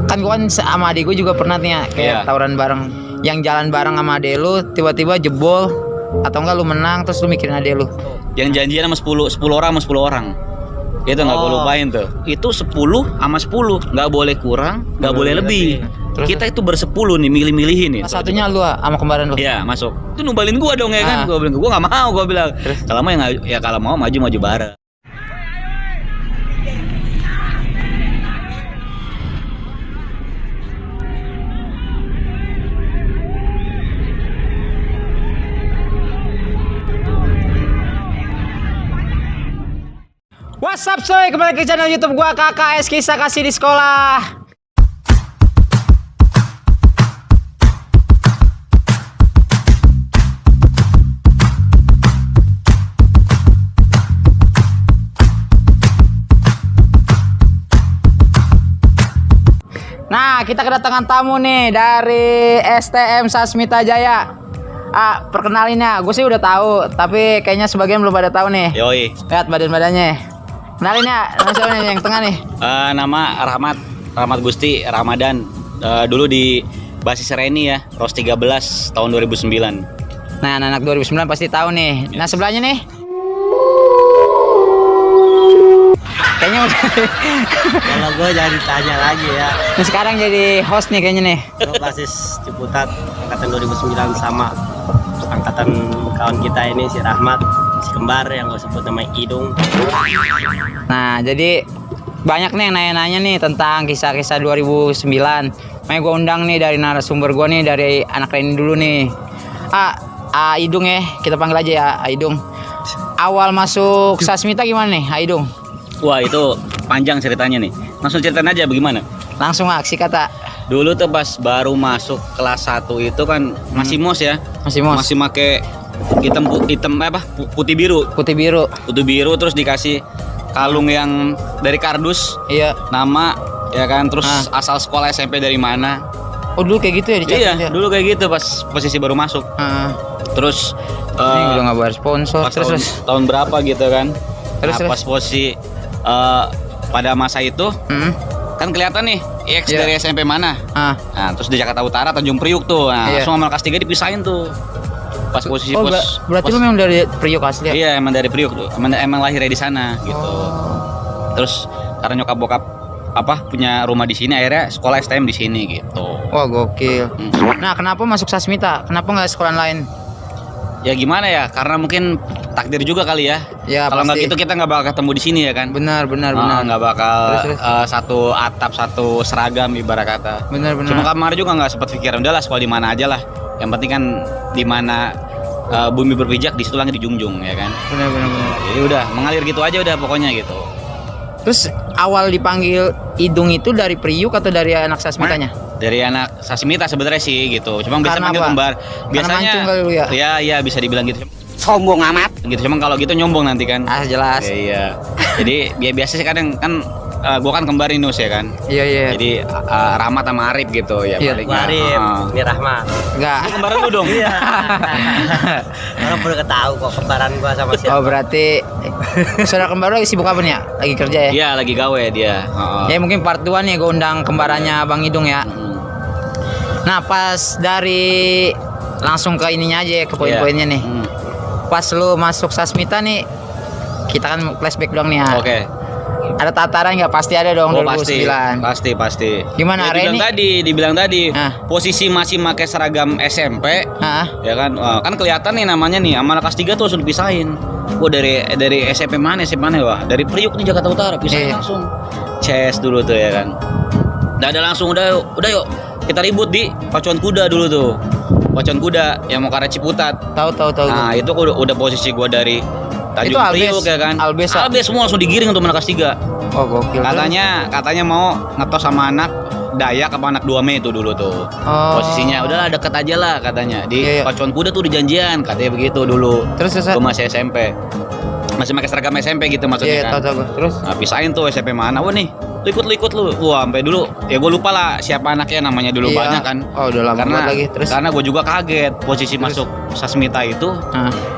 Kan gua kan sama adik gua juga pernah nih ya, kayak Iya. tawuran bareng. Yang jalan bareng sama adek lu tiba-tiba jebol atau enggak lu menang terus lu mikirin adek lu. Yang janjian sama 10 orang sama 10 orang. Itu nggak gue lupain tuh. Itu 10 sama 10, nggak boleh kurang, nggak boleh lebih. Terus? Kita itu bersepuluh nih, milih-milihin nih. Salah satunya lu sama kembaran lu. Iya masuk. Itu numbalin gua dong ya kan. Ah. Gua bilang gua nggak mau, gua bilang. Terus? Kalau mau ya kalau mau maju bareng. What's up coy, kembali ke channel YouTube gua KKS Kisah Kasih di Sekolah. Nah, kita kedatangan tamu nih dari STM Sasmita Jaya. Perkenalin ya, gue sih udah tahu, tapi kayaknya sebagian belum pada tahu nih. Yoi. Lihat badan-badannya. Kenalin ya, nama siapa nih yang tengah nih? Nama Rahmat Gusti Ramadan. Dulu di Basis Reni ya, ROS 13 tahun 2009. Nah, anak 2009 pasti tahu nih. Nah, sebelahnya nih. Kayaknya udah. Kalau gue jangan ditanya lagi ya. Nah, sekarang jadi host nih kayaknya nih. Gue basis Ciputat angkatan 2009 sama angkatan kawan kita ini si Rahmat, si kembar yang gue sebut nama Idung. Nah, jadi banyak nih yang nanya-nanya nih tentang kisah-kisah 2009. Makanya gue undang nih dari narasumber gue nih, dari anak Reni dulu nih. Idung ya, kita panggil aja ya Idung. Awal masuk Sasmita gimana nih Idung? Wah itu panjang ceritanya nih. Langsung ceritain aja bagaimana. Langsung aksi kata. Dulu tuh pas baru masuk kelas 1 itu kan masih mos ya. Masih mos. Masih make putih biru. Putih biru. Putih biru terus dikasih kalung yang dari kardus, Iya. nama ya kan, terus asal sekolah SMP dari mana. Oh, dulu kayak gitu ya dicatat Iya, ya? dulu kayak gitu pas posisi baru masuk. Terus Ini udah nggak bayar sponsor. pas Terus. tahun berapa gitu kan. Terus. Pas posisi pada masa itu kan kelihatan nih IX Iya. dari SMP mana. Nah, terus di Jakarta Utara Tanjung Priuk tuh. Nah, Iya. langsung sama kelas 3 dipisahin tuh. Pas posisi Oh, berarti lu memang dari Priok asli ya? Iya, emang dari Priuk tuh. Emang lahirnya di sana gitu. Oh. Terus karena nyokap bokap punya rumah di sini, akhirnya sekolah STM di sini gitu. Wah, gokil. Nah, kenapa masuk Sasmita? Kenapa nggak sekolah lain? Ya gimana ya? Karena mungkin takdir juga kali ya. Ya, Kalau nggak pasti. gitu kita nggak bakal ketemu di sini ya kan. Benar. Nggak bakal Terus. satu atap satu seragam ibarat kata. Benar. Cuma kemarin juga nggak sempat pikiran udahlah sekolah di mana aja lah. Yang penting kan di mana bumi berpijak di situ langit dijunjung ya kan. Benar. Jadi udah mengalir gitu aja udah pokoknya gitu. Terus awal dipanggil Idung itu dari Priuk atau dari anak Sasmitanya? Dari anak Sasmita sebenarnya sih gitu. Cuma biasa Karena panggil apa? kembar. Karena Biasanya mancung kali lu ya? Iya bisa dibilang gitu. Sombong amat. Gitu cuma kalau gitu nyombong nanti kan. Jelas. Iya. Jadi biasa sih kadang kan gua kan kembar Inus ya kan. Iya. Jadi Rahmat sama Arif gitu ya Iya, paling. Gue Arif, ini Rahmat. Enggak. Lu kembaran lu dong. Iya. Orang perlu ketahu kok kembaran gue sama siapa. Oh, berarti saudara kembar lu lagi sibuk apa nih ya? Lagi kerja ya? Iya lagi gawe dia. Ya mungkin part 2 nih gue undang kembarannya Bang Idung ya. Nah, pas dari langsung ke ininya aja ya, ke poin-poinnya nih. Pas lu masuk Sasmita nih, kita kan flashback doang nih ya. Oke. Ada tataran nggak? Pasti ada dong. Oh 2009. pasti. Gimana, Ya, dibilang tadi posisi masih pakai seragam SMP. Ya kan, kan kelihatan nih namanya nih, sama kelas 3 tuh langsung dipisahin. Dari SMP mana wah, dari Priuk nih Jakarta Utara pisahin langsung. CS dulu tuh ya kan. Udah ada langsung udah yuk kita ribut di pacuan kuda dulu tuh. Pacuan kuda yang mau ke arah Ciputat. Tahu. Nah, itu udah posisi gua dari Tanjung Itu Albes, Priuk ya kan. Albes semua langsung digiring untuk anak kelas 3. Oh, gokil. Katanya mau ngetos sama anak Dayak apa anak 2 Mei itu dulu tuh. Posisinya udahlah deket aja lah katanya. Di pacuan kuda tuh di janjian katanya begitu dulu. Terus gua masih SMP. Masih pakai seragam SMP gitu maksudnya kan. Tahu. Terus Pisahin tuh SMP mana. Wah nih, lu ikut lu. Wah, sampai dulu ya gue lupa lah siapa anaknya namanya dulu banyak kan. Oh, udah lama banget lagi. Terus Karena gue juga kaget posisi masuk Sasmita itu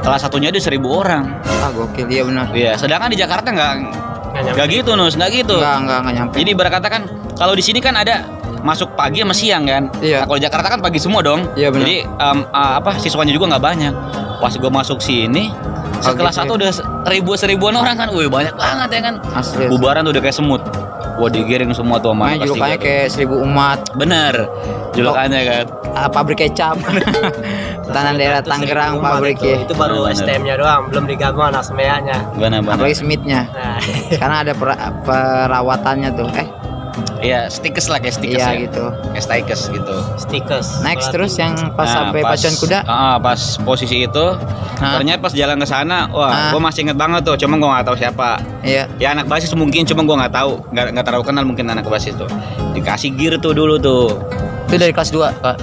kelas satunya ada 1000 orang. Gokil, iya benar. Iya, sedangkan di Jakarta nggak gitu Nus, nggak gitu. Nggak nyampe. Jadi berkata kan kalau di sini kan ada masuk pagi sama siang kan. Iya. Nah, kalau Jakarta kan pagi semua dong. Iya, benar. Jadi siswanya juga nggak banyak. Pas gue masuk sini setelah gitu satu udah seribuan orang kan. Wih, banyak banget ya kan. Asli. Bubaran tuh udah kayak semut. Wah, digiring semua tuh sama Main kelas julukannya tiga tuh. kayak 1000 umat. Bener. Julukannya kan. Pabrik kecap. Tanah daerah Tangerang pabriknya. Itu baru Benar. STM-nya doang, belum digabung anak semeanya. Bener-bener. Apalagi Smith-nya. Nah, Karena ada perawatannya tuh. Iya, stikes lah kayak stikes Iya ya. gitu. Kayak stikes gitu. stickers. Next terus yang pas Nah, sampai pacuan kuda. Pas posisi itu, ternyata pas jalan ke sana, wah, gue masih inget banget tuh. Cuma gue nggak tahu siapa. Iya. Ya anak basis mungkin, cuma gue nggak tahu, nggak terlalu kenal mungkin anak basis tuh. Dikasih gear tuh dulu tuh. Itu dari kelas 2, Kak.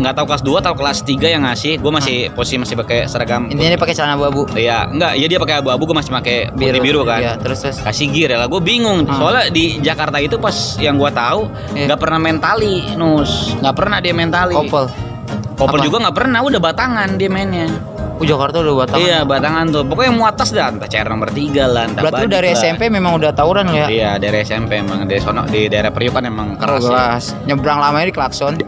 Nggak tahu kelas 2 atau kelas 3 yang ngasih. Gue masih posisi masih pakai seragam. Intinya dia pakai celana abu-abu. Iya, enggak, iya dia pakai abu-abu, gue masih pakai putih biru kan. Iya, terus. Kasih gear ya lah, gue bingung. Soalnya di Jakarta itu pas yang gue tahu Iya. nggak pernah main tali, Nus. Nggak pernah dia main tali. Kopel. Kopel Apa? juga nggak pernah, udah batangan dia mainnya. Jakarta udah batangan. Iya, batangan tuh. Pokoknya yang mau atas dah, entah CR nomor 3 lah, entah Berarti lu badik dari lah. SMP memang udah tawuran lu ya? Iya, dari SMP emang di sono di daerah Priuk kan emang keras ya. Keras. Nyebrang lamanya di klakson.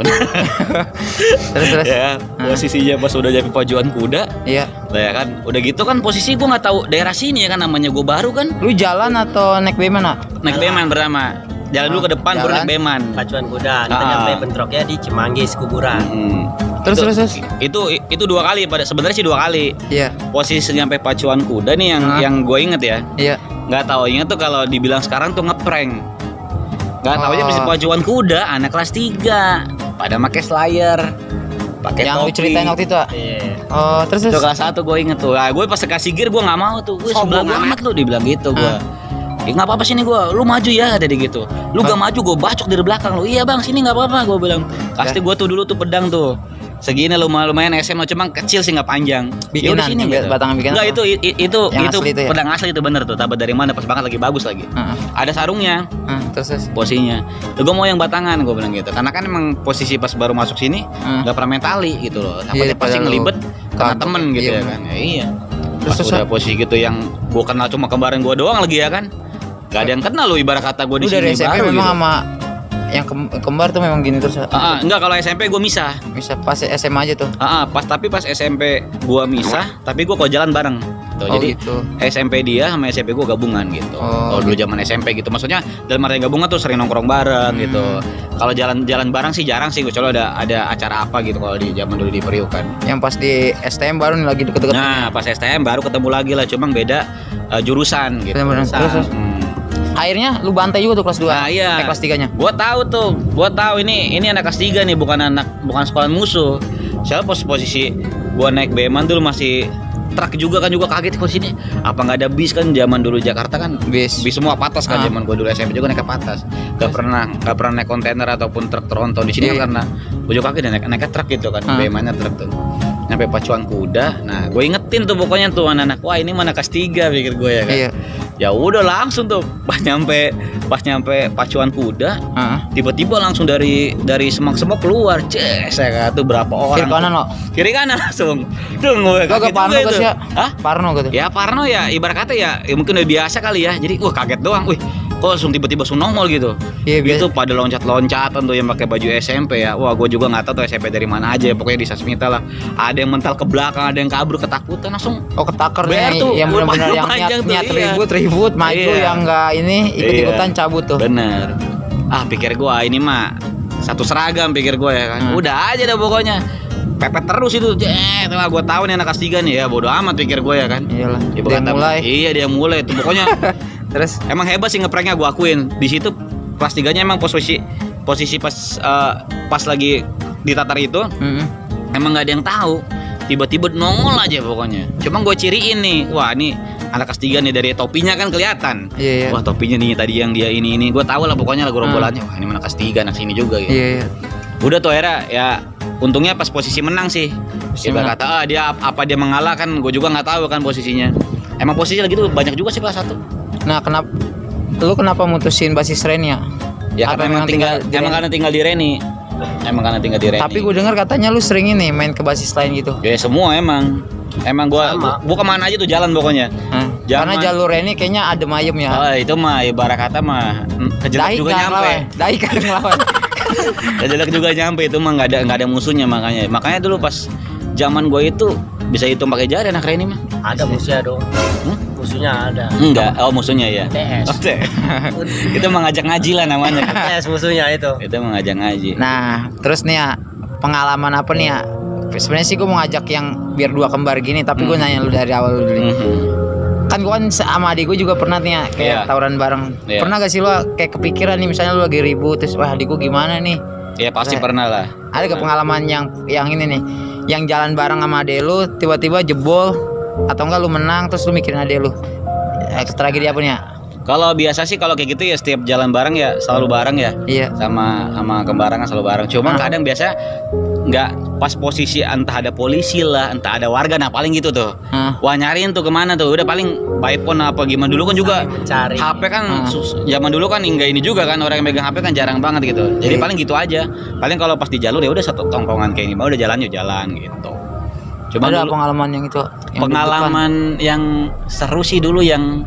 terus. Ya, posisinya pas udah jadi pajuan kuda, Iya. lah ya kan. Udah gitu kan posisi gua nggak tahu daerah sini ya kan, namanya gua baru kan. Lu jalan atau naik beman, Nak? Naik beman pertama. Jalan dulu ke depan baru Jalan. naik beman. Pacuan kuda, kita Ah. nyampe bentroknya di Cimanggis kuburan. Terus. Itu 2 kali, pada sebenarnya sih 2 kali. Iya. Posisi nyampe pacuan kuda nih yang gue inget ya. Iya. Nggak tahu inget tuh kalau dibilang sekarang tuh ngeprank. Nggak tahu aja Oh. bisa pacuan kuda anak kelas 3 pada pakai slayer, pakai Yang lu topi. ceritain waktu itu, Kak? Iya. Oh, terus. Itu kelas 1 gue inget tuh. Nah, gue pas kasih gear gue nggak mau tuh. Gue sebelah Sombong amat lu dibilang gitu gue. Nggak apa-apa sini gue, lu maju ya ada gitu. Lu gak maju gue bacok dari belakang lu. Iya bang sini nggak apa-apa gue bilang. Pasti gue tuh dulu tuh pedang tuh. Segini lumayan SMA cuma kecil sih nggak panjang. Bikinan, Yaudah sini yang gitu. batangan bikinan. Enggak itu Yang asli itu ya? pedang asli itu bener tuh. Tabat dari mana pas banget lagi bagus lagi. Heeh. Ada sarungnya. Terus. Posisinya. Tuh gue mau yang batangan gue bilang gitu. Karena kan emang posisi pas baru masuk sini nggak pernah main tali gitu loh. Takutnya Iya, pasti padahal ngelibet karena kabur. temen gitu Iya, ya bener. kan. Ya, iya. Terus, Pas udah posisi gitu yang gue kenal cuma kembaran gue doang lagi ya kan. Gak ada yang kenal lo ibarat kata gue di Lu sini dari SMP baru memang gitu. sama yang kembar tuh memang gini terus. Enggak kalau SMP gue misah. Bisa pas SMA aja tuh. Pas SMP gue misah, tapi gue kok jalan bareng. Tuh, Oh, jadi gitu. SMP dia sama SMP gue gabungan gitu. Oh, Kalau dulu zaman SMP gitu, maksudnya dalam arti gabungan tuh sering nongkrong bareng gitu. Kalau jalan bareng sih jarang sih, kecuali ada acara apa gitu kalau di zaman dulu di Priuk kan. Yang pas di STM baru nih lagi deket-deket. Nah pas STM baru ketemu lagi lah, cuma beda jurusan gitu. Bener-bener. Terus. Akhirnya lu bantai juga tuh kelas 2. Nah iya. Kelas 3-nya. Gua tahu ini anak kelas 3 nih, bukan sekolah musuh. Soalnya posisi gua naik beman dulu masih truk juga kaget kok sini. Apa nggak ada bis kan zaman dulu Jakarta kan Bis. semua patas kan zaman gua dulu SMP juga naik ke patas. Gak pernah naik kontainer ataupun truk tronton di sini Iya. kan karena gua juga kaget naik truk gitu kan. Bemannya truk tuh. Nyampe pacuan kuda. Nah, gue ingetin tuh pokoknya tuh anak-anak, wah ini mana kelas 3 pikir gue ya kan. Iya. Ya udah langsung tuh pas nyampe pacuan kuda, tiba-tiba langsung dari semak-semak keluar, saya kata tuh berapa orang. Kiri kanan langsung. Tuh gue Gak parno juga guys itu. ya. Hah? Parno gitu. Ya parno ya, ibarat kata ya mungkin udah biasa kali ya. Jadi kaget doang. Wih, kok langsung tiba-tiba langsung nongol gitu. Iya, Gitu pada loncat-loncatan tuh yang pakai baju SMP ya. Wah, gue juga nggak tahu tuh SMP dari mana aja. Pokoknya di Sasmita lah. Ada yang mental ke belakang, ada yang kabur ketakutan langsung. Oh, ketakar Bayar nih tuh, yang benar-benar yang panjang tuh, niat iya. ribut maju, Iya. yang enggak ini ikut-ikutan Iya. cabut tuh. Bener. Pikir gua ini mah satu seragam pikir gua ya kan. Udah aja dah pokoknya. Pepet terus itu. Wah, gua tahu nih anak kelas 3 nih ya, bodo amat pikir gua ya kan. Iyalah. Ya, Dia mulai. Iya, dia mulai itu pokoknya. Terus Emang hebat sih ngepranknya, gua akuin. Di situ kelas 3-nya emang posisi pas lagi ditatar itu emang nggak ada yang tahu. Tiba-tiba nongol aja pokoknya. Cuma gue ciriin nih, wah ini anak kelas 3 nih, dari topinya kan kelihatan. Iya. Wah topinya nih tadi yang dia ini. Gue tahu lah pokoknya lagu rombolannya. Wah ini anak kelas 3, anak sini juga gitu. Iya. Udah tuh akhirnya ya untungnya pas posisi menang sih. Ibarat kata dia dia mengalah kan, gue juga nggak tahu kan posisinya. Emang posisi lagi tuh banyak juga sih kelas 1. Nah, kenapa mutusin basis Ren ya? Ya Apa karena emang tinggal di Reni? karena tinggal di Reni. Emang karena tinggal di Reni. Tapi gue dengar katanya lu sering ini main ke basis lain gitu. Ya semua emang gua kemana aja tuh jalan pokoknya. Karena jalur Reni kayaknya adem ayem ya. Oh, itu mah ibarat kata mah kejelek juga nyampe. Dahi kan ngelawan. jelek juga nyampe itu mah nggak ada musuhnya makanya dulu pas zaman gue itu bisa hitung pakai jari anak Reni mah. Ada musuhnya dong. Musuhnya ada. Enggak, musuhnya ya. TS. Oke. Itu mengajak ngaji lah namanya. TS musuhnya itu. Itu mengajak ngaji. Nah, terus nih ya, pengalaman apa nih ya? Sebenarnya sih gue mau ngajak yang biar dua kembar gini, tapi gue nanya lu dari awal dulu nih. Kan gue kan sama adik gue juga pernah nih ya, kayak tawuran bareng. Pernah gak sih lu kayak kepikiran nih, misalnya lu lagi ribut terus wah adik gue gimana nih? Ya pasti pernah lah. Ada gak pengalaman yang ini nih, yang jalan bareng sama adik lu tiba-tiba jebol atau enggak lu menang terus lu mikirin adik lu? Tragedi apa nih ya? Kalau biasa sih kalau kayak gitu ya setiap jalan bareng ya selalu bareng ya. Iya. Sama kembaran kan selalu bareng. Cuma kadang biasa nggak pas posisi entah ada polisi lah, entah ada warga, nah paling gitu tuh. Wah nyariin tuh kemana tuh, udah paling by phone apa gimana dulu kan juga mencari. HP kan zaman dulu kan enggak ini juga kan orang yang megang HP kan jarang banget gitu. Jadi paling gitu aja. Paling kalau pas di jalur ya udah satu tongkrongan kayak ini, mau udah jalan yuk jalan gitu. Cuma ada dulu, pengalaman yang itu yang pengalaman yang seru sih dulu yang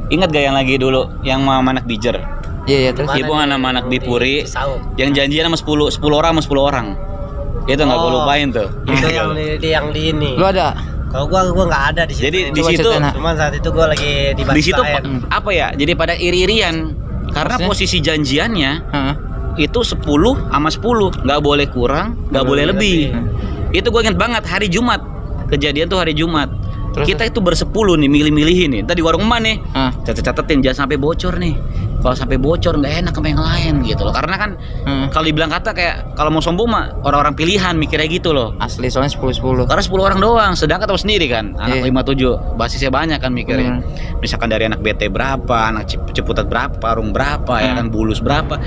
ingat gak yang lagi dulu yang sama anak Bijer. Iya terus Ibu sama anak Bipuri yang janjian sama 10 orang sama 10 orang. Itu enggak gua lupain tuh. Itu yang di ini. Lu ada? Kalau gua enggak ada di situ. Jadi di situ cuman saat itu gua lagi di situ apa ya? Jadi pada iri-irian karena posisi janjiannya itu 10 sama 10, nggak boleh kurang, nggak boleh lebih. Itu gue inget banget hari Jumat, kejadian tuh hari Jumat. Terus? Kita itu bersepuluh nih milih-milihin nih. Tadi warung emak nih, catetin jangan sampai bocor nih. Kalau sampai bocor nggak enak sama yang lain gitu loh. Karena kan kalau dibilang kata kayak kalau mau sombong mah orang-orang pilihan mikirnya gitu loh. Asli soalnya 10-10. Karena 10 orang doang, sedangkan tahu sendiri kan anak 5-7 basisnya banyak kan mikirnya. Misalkan dari anak BT berapa, anak Ciputat berapa, Parung berapa, ya kan Bulus berapa.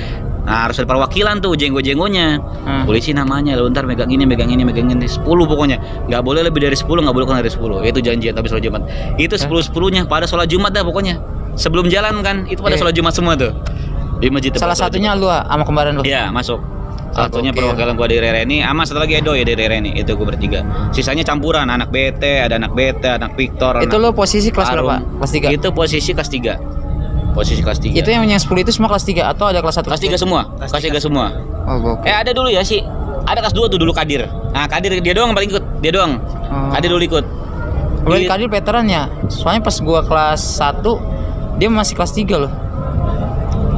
Nah harus ada perwakilan tuh jenggo-jenggonya. Polisi namanya, lu ntar megang ini 10 pokoknya. Nggak boleh lebih dari 10, nggak boleh kurang dari 10. Itu janjian tapi sholat Jumat. Itu 10-10-nya pada sholat Jumat dah pokoknya. Sebelum jalan kan itu pada sholat Jumat semua tuh di masjid. Salah satunya lu sama kembaran lu? Iya masuk. Satunya perwakilan gua dari Reni, sama satu lagi Edo ya dari Reni. Itu gua bertiga. Sisanya campuran, anak BT, ada anak BT, anak Victor. Itu lo posisi kelas berapa? Kelas 3? Itu posisi kelas 3. Posisi kelas 3. Itu yang 10 itu semua kelas 3 atau ada kelas 1? Kelas 3 semua. Kelas 3 semua. Oh, okay. Ada dulu ya sih. Ada kelas 2 tuh dulu Kadir. Nah, Kadir dia doang paling ikut. Dia doang. Kadir dulu ikut. Berarti Kadir veteran ya. Soalnya pas gua kelas 1 dia masih kelas 3 loh.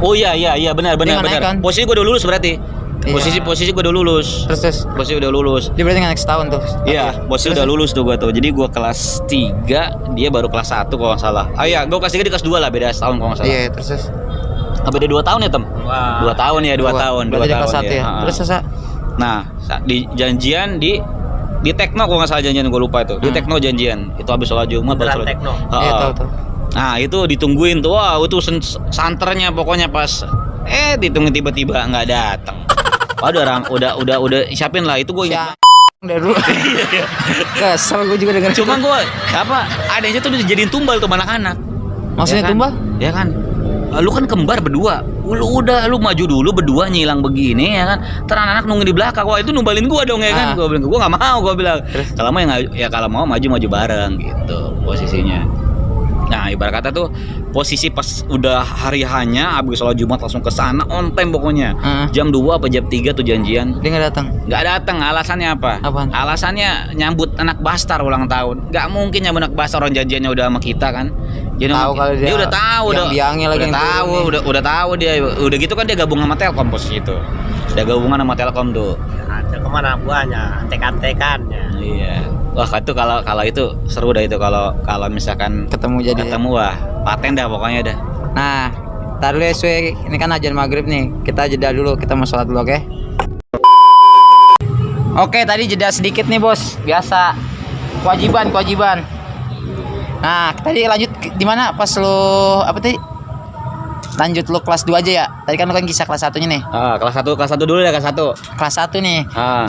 Oh iya benar. Kan? Posisi gua udah lulus berarti. Posisi gue udah lulus. Terus posisi udah lulus. Dia berarti naik setahun tuh. Iya, posisi udah lulus tuh gue tuh. Jadi gue kelas 3, dia baru kelas 1 kalau nggak salah. Iya, gue kelas 3 di kelas 2 lah, beda setahun kalau nggak salah. Iya, terus. Beda 2 tahun ya, Tem? 2 tahun ya, 2 tahun. Berarti 2 tahun kelas 1 ya. Terus nah, di janjian di Tekno kalau nggak salah janjian gue lupa itu. Di Tekno janjian. Itu habis sholat Jumat baru sholat. Tekno. Iya, tahu. Nah, itu ditungguin tuh. Wah, itu santernya pokoknya pas ditunggu tiba-tiba nggak datang. Udah siapin lah itu gue ya. Dari dulu. Kesel gue juga denger. Cuma gue adanya tuh dijadiin tumbal tuh anak-anak. Maksudnya ya kan? tumbal? Ya kan. Lu kan kembar berdua. Lu maju dulu berdua nyilang begini ya kan. Ntar anak-anak nunggu di belakang. Wah, itu numbalin gua dong ya kan. Gua bilang gua enggak mau, gua bilang. Kalau mau kalau mau maju bareng gitu posisinya. Nah, ibarat kata tuh posisi pas udah hari hanya habis sholat Jumat langsung ke sana on time pokoknya. Jam 2 apa jam 3 tuh janjian. Dia enggak datang. Alasannya apa? Apaan? Alasannya nyambut anak Bastar ulang tahun. Enggak mungkin nyambut anak Bastar orang janjiannya udah sama kita kan. Jadi dia udah tahu udah tahu dia udah gitu kan dia gabung sama Telkom posisi itu. Udah gabungan sama Telkom tuh. Telkom anak buahnya, antek-antekan ya. Iya. Wah, itu kalau itu seru dah itu kalau misalkan ketemu wah, paten dah pokoknya dah. Nah, tar dulu SW, ini kan azan maghrib nih. Kita jeda dulu, kita mau sholat dulu, oke? Oke, tadi jeda sedikit nih, Bos. Biasa. Kewajiban. Nah, tadi lanjut di mana pas lo apa tadi? Lanjut lo kelas 2 aja ya. Tadi kan lo kan kisah kelas 1-nya nih. Kelas 1 dulu ya, kelas 1. Kelas 1 nih.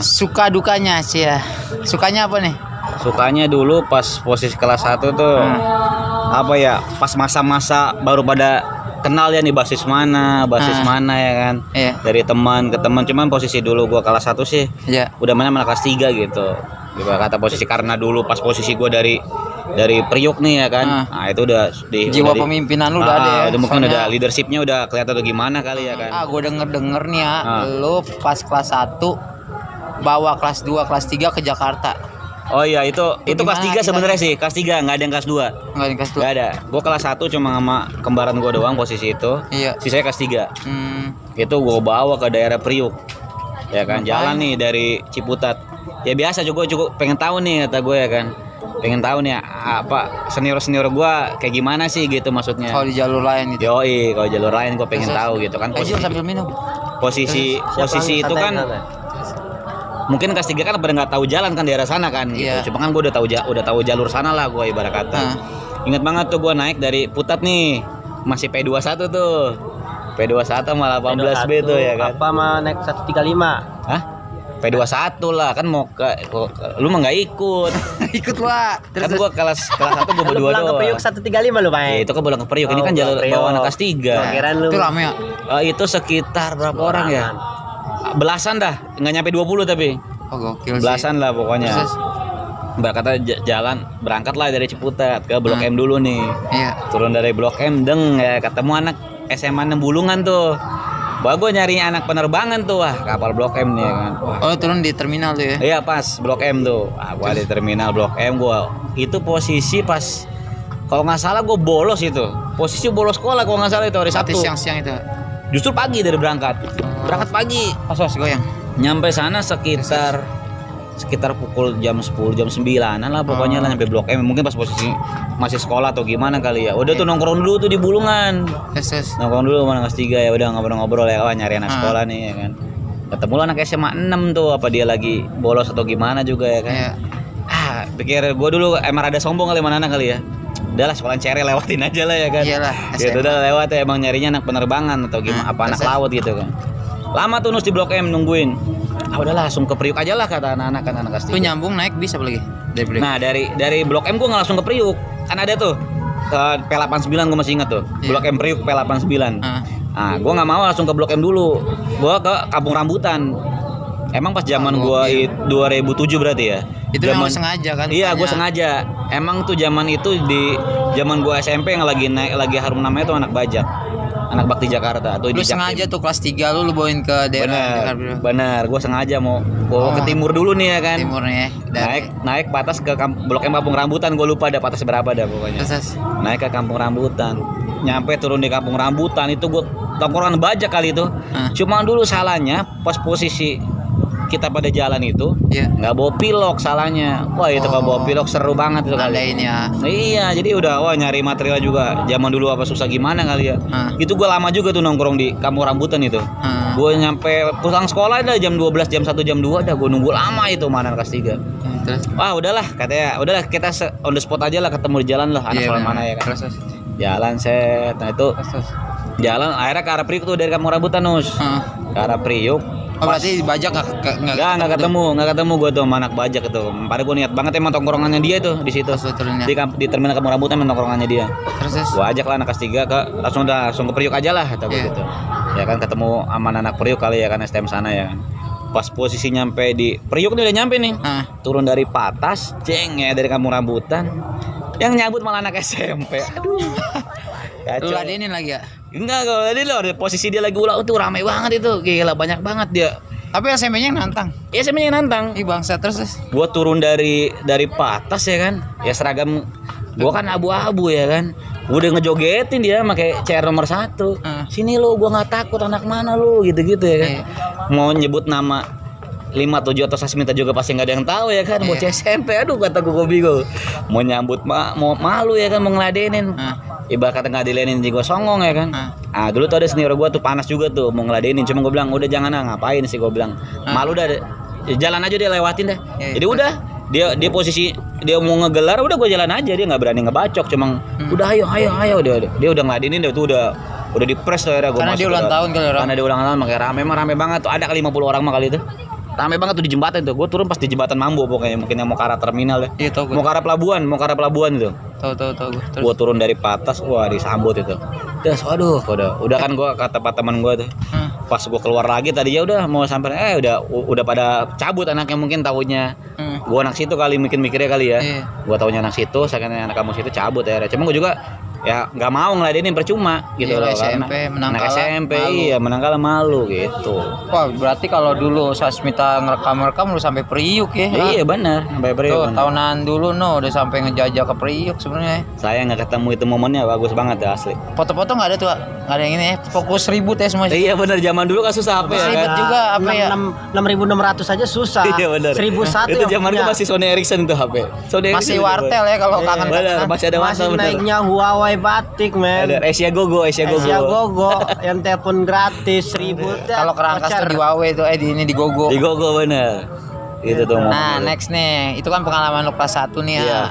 Suka dukanya sih ya. Sukanya apa nih? Sukanya dulu pas posisi kelas 1 tuh apa ya? Pas masa-masa baru pada kenal ya nih basis mana ya kan. Iya. Dari teman ke teman, cuman posisi dulu gua kelas 1 sih. Iya. Udah mana kelas 3 gitu. Gua kata posisi karena dulu pas posisi gua dari dari Priuk nih ya kan. Nah itu udah jiwa pemimpinan lu udah ada ya. Itu mungkin udah leadershipnya udah kelihatan tuh gimana kali ya kan. Gue denger nih ya, lu pas kelas 1 bawa kelas 2, kelas 3 ke Jakarta. Oh iya itu kelas 3 sebenarnya sih, kelas 3 nggak ada yang kelas 2. Nggak ada yang kelas 2. Nggak ada. Gue kelas 1 cuma sama kembaran gue doang posisi itu. Iya. Sisanya kelas 3. Itu gue bawa ke daerah Priuk. Ya kan, jalan nih dari Ciputat. Ya biasa juga cukup pengen tahu nih kata gue ya kan. Pengen tahu nih apa senior gue kayak gimana sih gitu maksudnya. Kalau di jalur lain gitu. Yoi, kalau jalur lain gue pengen tahu gitu kan. Sambil minum. Posisi itu kan mungkin kelas 3 kan pada nggak tahu jalan kan daerah sana kan gitu. Cuma kan gue udah tahu jalur sana lah gue ibarat kata. Ingat banget tuh gue naik dari Putat nih masih P21 tuh. P21 sama 18B tuh ya kan. Apa mah naik 135? Hah? P21 lah kan mau lu mah nggak ikut. Ikut lah. Kan gua kelas 1 gua berdua doang. Ke Priuk 135 lu, Pak. Ya, itu kan pulang ke Priuk. Ini kan jalur bawa anak kelas 3. Itu lama ya? Itu sekitar berapa orang ya? Belasan dah, nggak nyampe 20 tapi. Oh gokil sih. Belasan lah pokoknya. Mbak kata jalan berangkat lah dari Ciputat ke Blok M dulu nih. Iya. Turun dari Blok M ya ketemu anak SMA 6 Bulungan tuh. Gue nyari anak penerbangan tuh kapal Blok M nih kan. Oh turun di terminal tuh ya? Iya pas Blok M tuh. Gue di terminal Blok M itu posisi pas kalau nggak salah gue bolos itu. Posisi bolos sekolah kalau nggak salah itu hari Sabtu. Siang-siang itu. Justru pagi dari berangkat. Berangkat pagi. Pas goyang. Nyampe sana sekitar pukul jam 10 jam 9-an lah pokoknya lah nyampe Blok M. Mungkin pas posisi masih sekolah atau gimana kali ya. Udah tuh nongkrong dulu tuh di Bulungan. Nongkrong dulu sama kelas 3 ya udah ngobrol-ngobrol ya nyari anak sekolah nih ya kan. Ketemu lah anak SMA 6 tuh apa dia lagi bolos atau gimana juga ya kan. Pikir gue dulu emang rada sombong kali mana anak kali ya. Udahlah sekolah cere lewatin aja lah ya kan. Iyalah. Gitu udah lewat ya emang nyarinya anak penerbangan atau gimana apa anak laut gitu kan. Lama tuh nus di Blok M nungguin. Udahlah langsung ke Priuk aja lah kata anak-anak kan anak kelas 3. Tuh nyambung naik bisa apa lagi? Nah dari Blok M gue nggak langsung ke Priuk. Kan ada tuh P89 gue masih ingat tuh. Blok M Priuk P89. Nah gue nggak mau langsung ke Blok M dulu. Gue ke Kampung Rambutan. Emang pas zaman gue 2007 berarti ya. Itu memang sengaja kan? Iya gue sengaja. Emang tuh zaman itu di zaman gue SMP yang lagi harum namanya tuh anak bajak. Anak bakti Jakarta tuh. Lu sengaja tuh kelas 3 lu bawain ke daerah Jakarta. Bener, gue sengaja mau ke timur dulu nih ya kan. Timurnya. Naik patas ke Blok M Kampung Rambutan, gue lupa ada patas berapa dah pokoknya. Naik ke Kampung Rambutan. Nyampe turun di Kampung Rambutan itu gue tongkrongan bajak kali itu. Cuma dulu salahnya pas posisi kita pada jalan itu nggak bawa pilok salahnya. Wah itu kalau bawa pilok seru banget itu kali. Iya jadi udah nyari material juga zaman dulu apa susah gimana kali ya. Itu gue lama juga tuh nongkrong di Kampung Rambutan itu. Gue nyampe pulang sekolah dah jam 12 jam 1 jam 2 dah gue nunggu lama itu mana kelas 3. Wah udahlah katanya udahlah kita on the spot aja lah ketemu di jalan lah anak sekolah mana ya kan. Jalan set. Nah itu jalan akhirnya ke arah Priuk tuh dari Kampung Rambutan nus. Ke arah Priuk. Oh berarti bajak nggak ketemu gue tuh sama anak bajak itu. Padahal gue niat banget emang tongkrongannya dia tuh di situ. Di terminal Kampung Rambutan emang tongkrongannya dia. Gue ajak lah anak kelas 3 langsung ke Priuk aja lah kata gue gitu. Ya kan ketemu sama anak Priuk kali ya kan STM sana ya kan. Pas posisi nyampe di Priuk nih udah nyampe nih. Turun dari patas, dari Kampung Rambutan. Yang nyambut malah anak SMP. Aduh. Lu ladenin lagi ya? Enggak, kalau tadi loh posisi dia lagi ulang tuh ramai banget itu. Gila banyak banget dia. Tapi SMP-nya yang nantang. Iya, SMP-nya yang nantang. Ih bangsa terus. Gua turun dari patas ya kan. Ya seragam gua kan abu-abu ya kan. Udah ngejogetin dia pakai CR nomor 1. Sini lu gua enggak takut anak mana lu gitu-gitu ya kan. Mau nyebut nama 5, 7 atau Sasmita juga pasti nggak ada yang tahu ya kan. Bocah SMP, aduh kata gue bingung. Mau nyambut mau malu ya kan, mau ngeladenin. Ibarat kata nggak diladenin juga songong ya kan. Dulu tuh ada senior gue tuh panas juga tuh mau ngeladenin. Cuma gue bilang udah jangan ngapain sih gue bilang. Malu dah, jalan aja dia lewatin dah. Jadi udah dia posisi dia mau ngegelar udah gue jalan aja dia nggak berani ngebacok. Cuma udah ayo dia udah ngeladenin dia tuh udah di press tuh ya. Karena dia ulang tahun kali orang. Karena dia ulang tahun makanya rame banget tuh ada kali 50 orang mah kali itu. Rame banget tuh di jembatan tuh. Gue turun pas di jembatan Mambo pokoknya mungkin yang mau ke arah terminal ya. Iya tahu gue. Mau ke arah pelabuhan itu. Tahu gue. Gue turun dari patas, wah disambut itu. Terus udah kan gue kata teman gue tuh. pas gua keluar lagi tadi ya udah mau sampai udah pada cabut anaknya mungkin tahunya. Gua anak situ kali mikirnya kali ya. Gua tahunya anak situ, sekarang anak kamu situ cabut ya. Cuma gua juga ya nggak mau ngeladenin percuma gitu loh. SMP menang anak kalah SMP malu. iya menang kalah malu gitu. Wah, berarti kalau dulu Sasmita ngerekam lu sampai Priuk ya. Iya benar, sampai Priuk. Tuh, tahunan dulu udah sampai ngejajah ke Priuk sebenarnya. Saya nggak ketemu itu momennya, bagus banget ya asli. Foto-foto nggak ada tuh, nggak ada yang ini ya. Fokus ribut ya semua. Iya benar, zaman dulu kan susah HP ya. Ribet juga apa ya? 6.600 aja susah. Iya benar. 1.001 itu zaman itu masih Sony Ericsson itu HP. Masih wartel ya kalau kangen. Benar, masih ada masih wartel benar. naiknya Huawei Batik, men. Ada Asia Gogo. Asia Gogo yang telepon gratis 1.000. Kalau kerangkas tuh di Huawei tuh di Gogo. Di Gogo bener. Itu tuh. Nah, next nih. Itu kan pengalaman lu kelas 1 nih ya. Iya,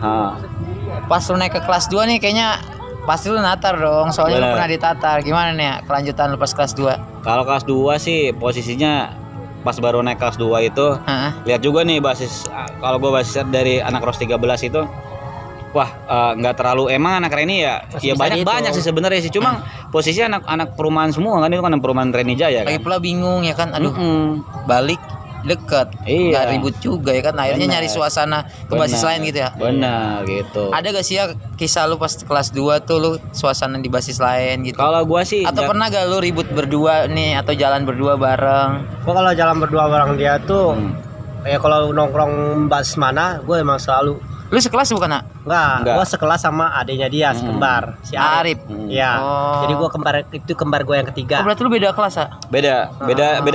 Pas lu naik ke kelas 2 nih kayaknya pasti lu natar dong. Soalnya lu pernah ditatar. Gimana nih ya kelanjutan lu pas kelas 2? Kalau kelas 2 sih posisinya pas baru naik kelas 2 itu lihat juga nih basis, kalau gua basis dari anak ROS 13 itu wah nggak terlalu, emang anak Reni ya banyak sih sebenarnya sih, cuma posisi anak perumahan semua kan, itu kan perumahan Reni Jaya kan. Lagi pula bingung ya kan, aduh balik deket, nggak ribut juga ya kan, akhirnya nyari suasana ke basis lain gitu ya. Benar gitu. Ada gak sih ya kisah lu pas kelas 2 tuh lu suasana di basis lain gitu? Kalau gua sih atau pernah gak lu ribut berdua nih atau jalan berdua bareng? Gua kalau jalan berdua bareng dia tuh ya kalau nongkrong basis mana, gue emang selalu. Lu sekelas bukan, Nak? Enggak. Gua sekelas sama adiknya dia, kembar, si Arif. Iya. Jadi gua kembar gua yang ketiga. Oh, berarti lu beda kelas, ah? Beda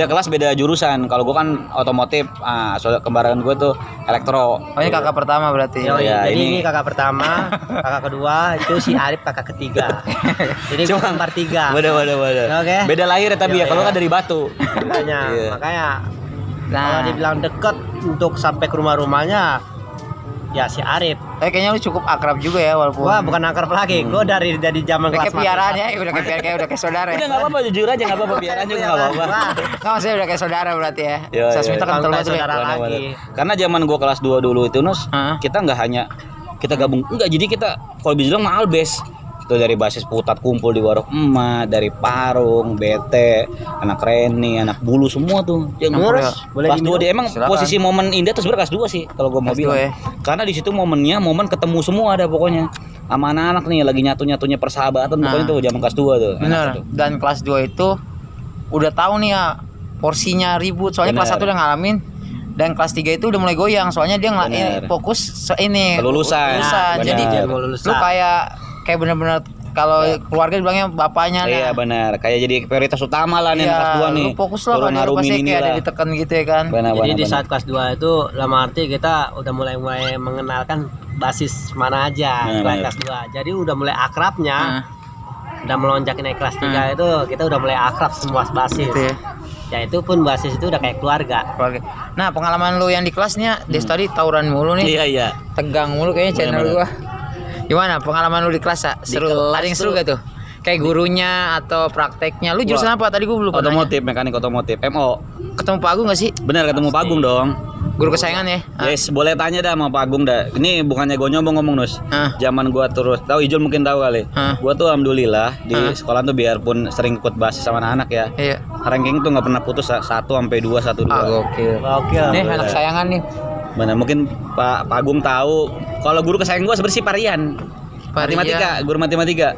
kelas, beda jurusan. Kalau gua kan otomotif, soalnya kembaran gua tuh elektro. Oh, ini kakak pertama berarti. Ya, jadi ini kakak pertama, kakak kedua, itu si Arif kakak ketiga. Jadi gua kembar 3. Beda. Oke. Beda lahir ya tapi ya, kalau kan dari Batu. Makanya kalau dibilang deket untuk sampai ke rumahnya ya si Arif. Kayaknya lu cukup akrab juga ya walaupun. Wah, bukan akrab lagi. Gua dari zaman kelas piaraan ya, udah kayak saudara. Udah enggak apa-apa, jujur aja enggak apa-apa, piaraan juga enggak apa-apa. Enggak, maksudnya udah kayak saudara berarti ya. Sasmita kan terlalu saudara lagi. Karena zaman gua kelas 2 dulu itu Nus, kita enggak hanya kita gabung, enggak, jadi kita kalau bilang mah albes. Itu dari basis putat kumpul di warung emak, dari Parung, Bete, anak Reni, anak Bulu semua tuh. Yang kelas 2 dia emang posisi momen indah tuh sebenarnya kelas 2 sih kalau gua mau bilang. Ya. Karena di situ momennya momen ketemu semua ada pokoknya. Sama anak-anak nih lagi nyatu-nyatunya persahabatan pokoknya tuh zaman kelas 2 tuh. Benar. Dan kelas 2 itu udah tahu nih ya porsinya ribut. Soalnya kelas 1 udah ngalamin. Dan kelas 3 itu udah mulai goyang. Soalnya dia fokus lulusan. Jadi lu kayak bener-bener kalau keluarga dibilangnya bapaknya. Iya benar, kayak jadi prioritas utama lah nih kelas 2 nih. Lu fokus lah kan, lu pasti kayak ada ditekan gitu ya kan. Jadi di saat kelas 2 itu lama arti kita udah mulai mengenalkan basis mana aja kelas 2. Jadi udah mulai akrabnya. Udah melonjak naik kelas 3 itu kita udah mulai akrab semua basis. Gitu ya. Ya itu pun basis itu udah kayak keluarga. Nah, pengalaman lu yang di kelasnya Des tadi tawuran mulu nih. Iya. Tegang mulu kayaknya channel gua. Gimana pengalaman lu di kelas, seru? Ada yang seru gak tuh? Kayak gurunya atau prakteknya. Lu jurusan apa tadi gua belum pernah. Otomotif, mekanik otomotif, MO. Ketemu Pak Agung gak sih? Benar, ketemu Pak Agung dong. Guru kesayangan ya? Yes, boleh tanya dah sama Pak Agung dah. Ini bukannya gue nyombong ngomong Nus. Zaman gua terus tahu Ijul mungkin tahu kali. Gua tuh alhamdulillah di sekolah tuh biarpun sering ikut basis sama anak-anak ya. Iya. Ranking tuh nggak pernah putus 1 sampai 2, 1 2. Gokil. Nih anak kesayangan nih. Benar, mungkin Pak Agung tahu. Kalau guru kesayangan gua sebenarnya si Parian. Matematika, guru matematika.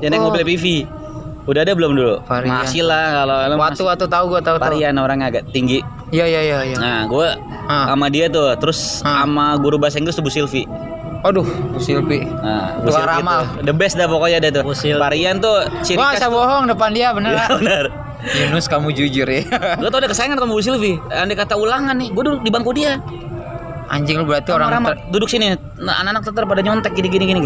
Yang naik mobil PV. Udah ada belum dulu? Masih lah kalau waktu tahu gua tahu. Parian orangnya agak tinggi. Iya. Nah, gua sama dia tuh, terus sama guru bahasa Inggris tuh Bu Silvi. Aduh, Bu Silvi. Nah, Bu Silvi ramal. The best dah pokoknya dia tuh. Parian tuh ciri khas. Gua usah bohong depan dia, bener. Ya, bener. Yunus, kamu jujur ya. Gua tau ada kesayangan sama Bu Silvi. Andai kata ulangan nih, gua duduk di bangku dia. Anjing, lu berarti orang duduk sini. Nah, anak-anak tetap pada nyontek gini gitu.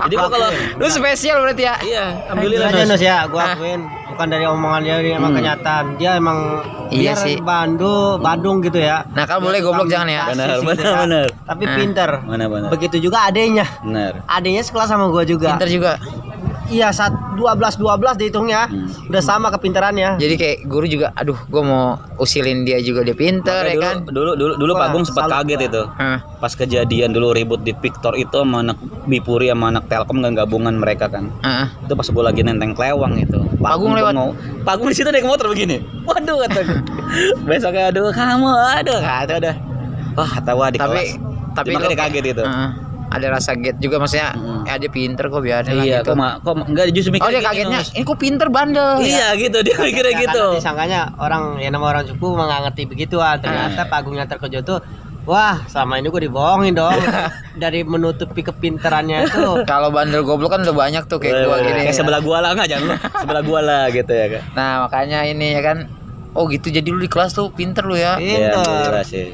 Jadi gua kalau lu spesial berarti ya. Iya, alhamdulillah Nus ya, gua akuin bukan dari omongan dia, emang kenyataan. Dia emang iya sih. Badung gitu ya. Nah, kalau boleh goblok jangan ya. Benar. Tapi pinter. Benar. Begitu juga adenya. Benar. Adenya sekelas sama gua juga. Pinter juga. Iya, 12 dihitungnya. Udah sama kepintarannya. Jadi kayak guru juga, aduh, gue mau usilin dia juga, dia pinter. Makanya ya kan. Dulu Wah, Pak Gung sempat salut kaget gua. itu. Pas kejadian dulu ribut di Victor itu sama anak Bipuri sama anak Telkom gabungan mereka kan. Itu pas gue lagi nenteng kelewang itu. Pak Gung lewat. Pak Gung di situ naik motor begini. Waduh kata gue. Besoknya aduh kamu kata udah. Wah, tahu di kelas. Tapi makanya dia kaget itu. Ada rasa get juga maksudnya, ya dia pinter kok biar Iya, gitu. kok enggak justru mikir. Oh dia kagetnya, ini kok pinter bandel. Iya gitu, dia mikirnya gitu. Karena disangkanya orang yang nama orang suku nggak ngerti begituan. Ternyata Pak Agung yang terkejut tuh, wah selama ini gue dibohongin dong. Dari menutupi kepintarannya itu. Kalau bandel goblok kan udah banyak tuh kayak gua gini. Kayak sebelah gua lah enggak jangan lu. Sebelah gua lah gitu ya kan. Nah makanya ini ya kan, oh gitu jadi lu di kelas tuh pinter lu ya. Pinter. Iya sih.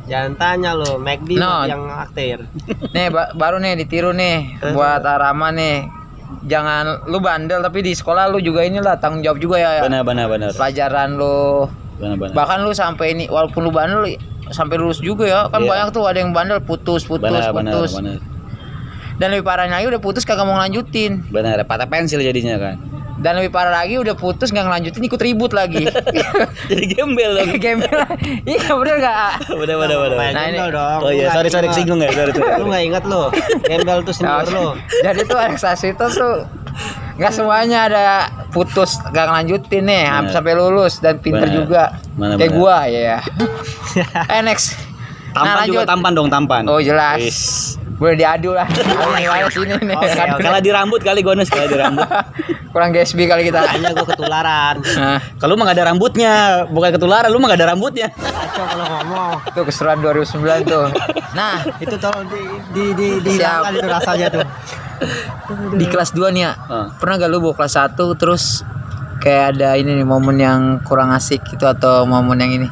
Jangan tanya lo, McD No. yang aktir. Nih baru nih ditiru nih buat Arama nih. Jangan lu bandel tapi di sekolah lu juga inilah tanggung jawab juga ya. Benar. Pelajaran lu. Benar. Bahkan lu sampai ini walaupun lu bandel sampai lulus juga ya. Kan Iya. banyak tuh ada yang bandel putus. Benar. Dan lebih parahnya lagi udah putus kagak mau ngelanjutin. Benar, patah pensil jadinya kan. Dan lebih parah lagi udah putus nggak ngelanjutin ikut ribut lagi. Jadi gembel dong. Gembel. Iya bener gak? Benar. Nah, ini- dong. Oh iya, sorry kesinggung ya. Sorry. Lu nggak ingat lo? Gembel tuh senior lo. Jadi tuh Alexa itu tuh nggak semuanya ada putus nggak ngelanjutin nih Bener. sampai lulus dan pinter Bener. juga Bener, kayak bener. gua ya. Next. Tampan juga tampan. Oh jelas. Wis. Boleh diadu lah. Ini sini nih. Oke, Kan oke. Kalah di rambut kali gue kalah di rambut. kurang GSB kali kita. Kayaknya gue ketularan. Nah, Kalau lu mah gak ada rambutnya, bukan ketularan, lu mah gak ada rambutnya. Kacau kalau ngomong. itu keseruan 2009 tuh. Nah, Itu tolong dihilangkan itu rasanya tuh. di kelas 2 nih ya. Pernah gak lu bawa kelas 1 terus kayak ada ini nih momen yang kurang asik gitu atau momen yang ini?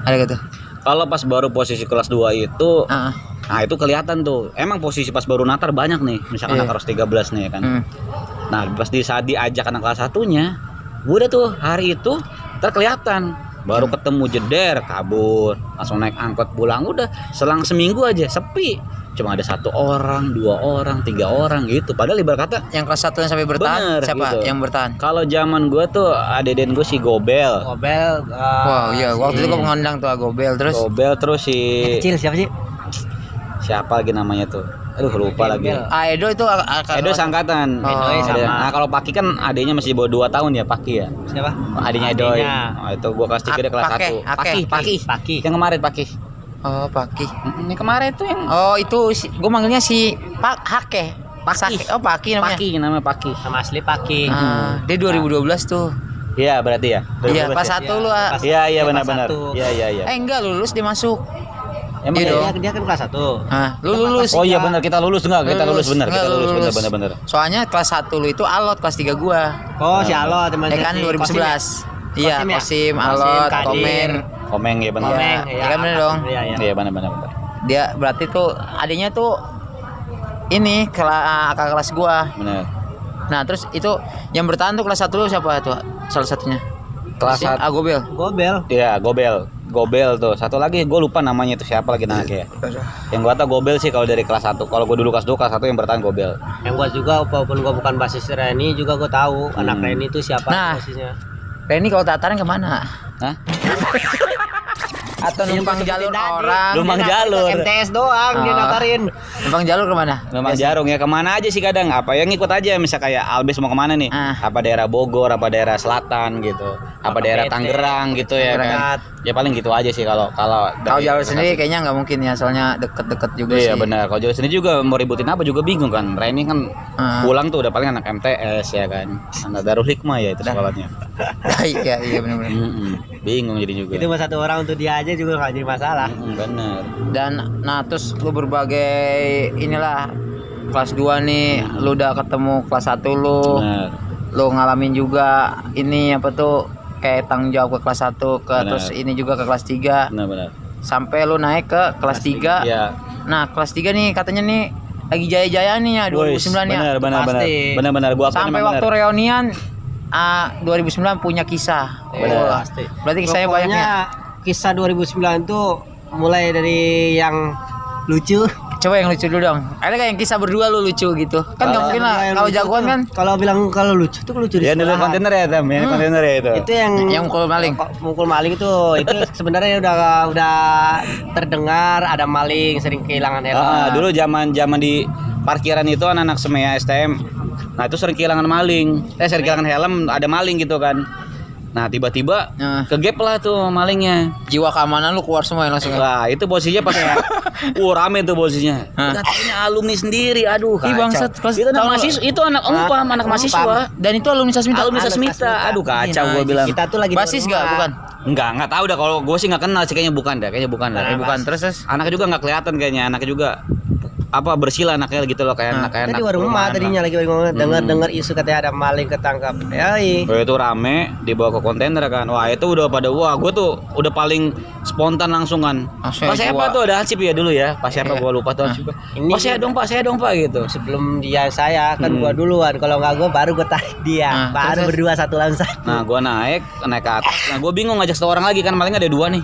Ada gak tuh? Kalau pas baru posisi kelas 2 itu, Ah, nah itu kelihatan tuh. Emang posisi pas baru natar banyak nih, misalkan Iya. anak kelas 13 nih ya kan. Nah, pas saat diajak anak kelas 1-nya, udah tuh hari itu terkelihatan. Baru ketemu jeder, kabur, langsung naik angkot pulang, udah selang seminggu aja sepi. Cuma ada 1 orang, 2 orang, 3 orang gitu. Padahal ibarat kata yang kelas 1 yang sampai bertahan Bener, siapa gitu. yang bertahan? kalau zaman gua tuh adeden gua si Gobel. Gobel. Wow, iya, waktu itu gua ngundang tuh Agobel terus. Gobel terus si Kecil siapa sih? siapa lagi namanya tuh? Aduh lupa lagi. Edo itu Edo sangkatan. Oh, Edo sama. Nah, kalau Paki kan adanya masih di bawah 2 tahun ya, Paki ya. Siapa? Adanya Edo. Adenya. Oh, itu gua kelas 3 dia kelas Pake, 1. Pake. Paki. Yang kemarin Paki. Oh, Paki. Ini kemarin tuh yang Oh, itu gua manggilnya si Pak Hake. Paki. Oh, Paki namanya. Paki namanya Paki. Nama asli Paki. Dia 2012 tuh. Iya, berarti ya. Iya, 2012 pas ya? 1 lu. Pas- Iya, Kelas benar-benar. satu. Iya. Enggak lulus dia masuk. Emang Iya ya? dong. Dia kan kelas 1. Lu lulus. Oh iya benar, kita lulus enggak? Kita lulus benar, Enggak, kita lu lulus benar. Soalnya kelas 1 lu itu alot, kelas 3 gua. Oh, si Alo teman Ya kan 2011. Iya, Kosim ya? Kosim, Kosim, Alot, Kadir. Komen. Komeng ya benar. Komeng, Iya kan bener dong. Iya. Iya benar. Dia berarti tuh adanya tuh ini kakak kelas gua. Benar. Nah, terus itu yang bertahan tuh kelas 1 lu siapa tuh? Salah satunya. Kelas Kosim, 1. Agobel. Gobel. Iya, Gobel tuh. Satu lagi gue lupa namanya itu siapa lagi namanya ya. Yang gua tahu Gobel sih kalau dari kelas 1. Kalau gue dulu kelas 2, kelas 1 yang bertahan Gobel. Yang gua juga walaupun gua bukan basis Reni juga gua tahu anak Reni itu siapa Nah. basisnya. Reni kalau tataran kemana? Hah? Atau numpang jalur orang? Numpang jalur. MTS doang dia Oh. natarin. Numpang jalur kemana? Memang jarung ya kemana aja sih kadang. Apa yang ngikut aja misal kayak Albes mau kemana nih? Ah. Apa daerah Bogor, apa daerah Selatan gitu. Apa daerah PT. Tangerang gitu ya kan. Ya paling gitu aja sih kalau Kalau dari jalur kelas sendiri satu. kayaknya nggak mungkin ya, soalnya deket-deket juga sih. Iya benar. Kalau jalur sendiri juga mau ributin apa juga bingung kan. Reni kan Ah. pulang tuh udah paling anak MTS ya kan. Anak Darul Hikmah ya itu sekolahnya. Baik ya, iya benar-benar. Bingung jadi juga. Itu mah satu orang untuk dia aja juga nggak jadi masalah. Bener. Dan nah terus lu berbagai inilah kelas 2 nih, lu udah ketemu kelas 1 lu. Bener. Lu ngalamin juga ini apa tuh kayak tanggung jawab ke kelas 1 ke Benar. terus ini juga ke kelas 3 Bener. sampai lu naik ke kelas 3. Iya. Nah, kelas 3 nih katanya nih lagi jaya-jaya nih ya 2009 ya. Benar. Pasti. Benar. Gua akuin Sampai emang waktu bener. reunian 2009 punya kisah. Benar. Pasti. Berarti kisahnya banyak ya. Kisah 2009 tuh mulai dari yang lucu Coba yang lucu dulu dong. Ada gak yang kisah berdua lu lucu gitu? Kan nggak mungkin lah. Kalau jagoan kan. Kalau bilang kalau lucu tuh lucu di Ya dulu sekolahan. kontainer ya Tam, ya kontainer ya itu. Itu yang mukul maling. Mukul maling itu sebenarnya udah terdengar ada maling sering kehilangan helm. Dulu zaman di parkiran itu anak-anak semea STM. Nah, itu sering kehilangan maling. Sering kehilangan helm, ada maling gitu kan. Nah, tiba-tiba kegep lah tuh malingnya. Jiwa keamanan lu keluar semua ya langsung. Wah, itu posisinya pas rame tuh posisinya. Katanya alumni sendiri. Aduh, Ih, bangsat. Itu anak mahasiswa, itu anak umpam, anak mahasiswa. Dan itu alumni Sasmita. Alumni Sasmita. Aduh, kacau gua bilang. Kita tuh lagi basis enggak? Bukan. Enggak tahu dah, kalau gue sih enggak kenal sih, kayaknya bukan dah. Bukan. Terus Anaknya juga enggak kelihatan kayaknya, anaknya juga bersila anaknya gitu loh, kayak Tadi anak warung rumah tadinya lagi ngomong dengar isu katanya ada maling ketangkap. Itu rame dibawa ke kontainer kan. Wah, itu udah pada gue tuh udah paling spontan langsung kan. Pas siapa tuh ada Hansip ya dulu ya. Pas siapa gue lupa tuh Hansip. Oh, saya dong Pak gitu. Sebelum dia saya kan gua duluan. Kalau enggak gua baru gua tarik dia. Baru berdua satu lawan satu. Nah, gua naik ke atas. Nah, gua bingung ngajak satu orang lagi kan, malingnya ada dua nih.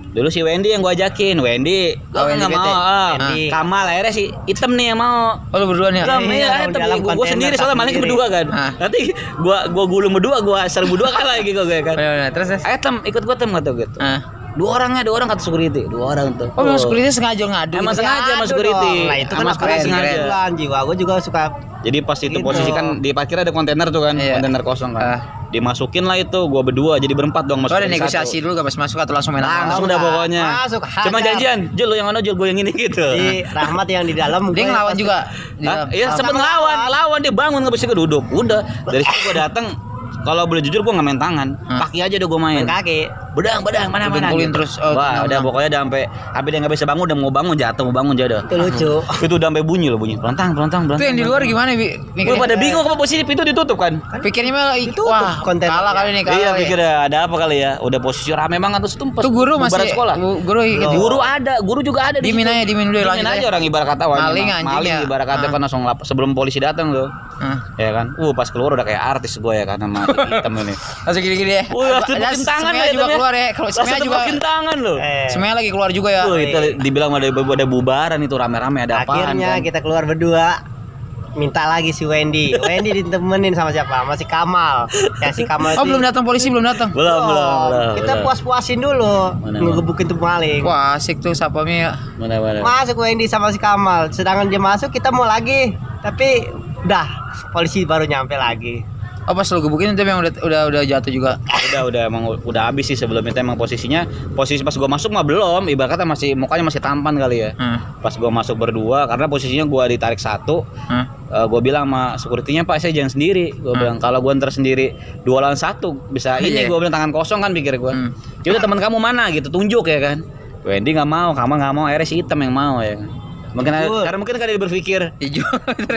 Dulu si Wendy yang gua ajakin. Wendy nggak mau. Kamal akhirnya si Item nih yang mau. Oh, lu berdua nih. Tapi gua sendiri soalnya maling berdua kan. Nanti gua gulung berdua, gua serbu berdua kalah gitu gue kan. Terus Tem ikut gua Tem gitu. Dua orang kata security, dua orang tuh. Oh, security sengaja ngadu. Emang sengaja sama security. Nah, itu kan sengaja. Jiwa gua juga suka. Jadi pas itu posisi kan di parkir ada kontainer tuh kan, kontainer kosong kan. Dimasukin lah itu, gua berdua jadi berempat dong masuk. Ada negosiasi dulu gak pas masuk atau langsung main? Langsung udah pokoknya. Masuk. Cuma janjian, Jul lu yang mana Jul, gua yang ini gitu. Di Rahmat yang di dalam. Dia ngelawan juga. Iya, sempet lawan dia bangun nggak bisa duduk. Udah, dari situ gua datang. Kalau boleh jujur gue nggak main tangan, kaki aja udah gue main. Kaki. Bedang mana. Dengkulin terus. Wah, udah pokoknya udah sampai dia nggak bisa bangun, udah mau bangun jatuh jadi. Itu lucu. Itu udah sampai bunyi. Pelantang. Itu yang di luar gimana, Bi? Gue pada bingung apa posisi pintu ditutup kan? Pikirnya mah wah, konten kalah kali nih. Iya, pikirnya ada apa kali ya? Udah posisi rame banget terus tumpes. Tuh guru masih sekolah. Guru juga ada di situ. Dimin dulu lanjut aja orang ibarat kata maling ibarat kata kan langsung sebelum polisi datang tuh. Ya kan? Pas keluar udah kayak artis gue ya kan sama hitam ini. Langsung gini-gini ya. Langsung tangan ya juga keluar ya. Kalau semuanya juga tangan loh. Semuanya lagi keluar juga ya. Itu dibilang ada bubaran itu rame-rame ada apaan. Akhirnya kita keluar berdua. Minta lagi si Wendy ditemenin sama siapa? Masih Kamal. Ya si Kamal. Oh, belum datang polisi, belum datang. Belum. Kita puas-puasin dulu. Ngegebukin tuh maling. Wah, asik tuh sapamnya ya. Mana. Masuk Wendy sama si Kamal. Sedangkan dia masuk kita mau lagi. Tapi udah polisi baru nyampe lagi. Oh, pas lo gebukin itu memang udah jatuh juga. Udah habis sih sebelum itu emang posisi pas gua masuk mah belum, ibaratnya masih mukanya masih tampan kali ya. Pas gua masuk berdua karena posisinya gua ditarik satu. Gua bilang sama security-nya, Pak saya jangan sendiri. Gua bilang kalau gua ntar sendiri 2 lawan 1 bisa ini. Gua bilang tangan kosong kan pikir gua. Ya udah teman kamu mana gitu, tunjuk ya kan. Wendy nggak mau, Kamal nggak mau, akhirnya si Hitam yang mau ya kan. Karena mungkin dia berpikir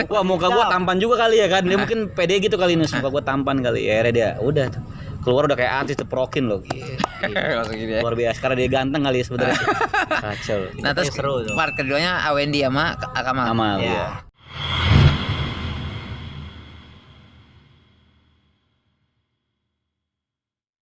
wah muka gua tampan juga kali ya kan, dia mungkin pede gitu kali ini, muka gua tampan kali ya, dia udah keluar udah kayak artis teprokin loh. Langsung gini ya. Luar biasa karena dia ganteng kali ya sebenarnya. Kacau. Nah, terus part keduanya Wendy sama Kamal. Ya.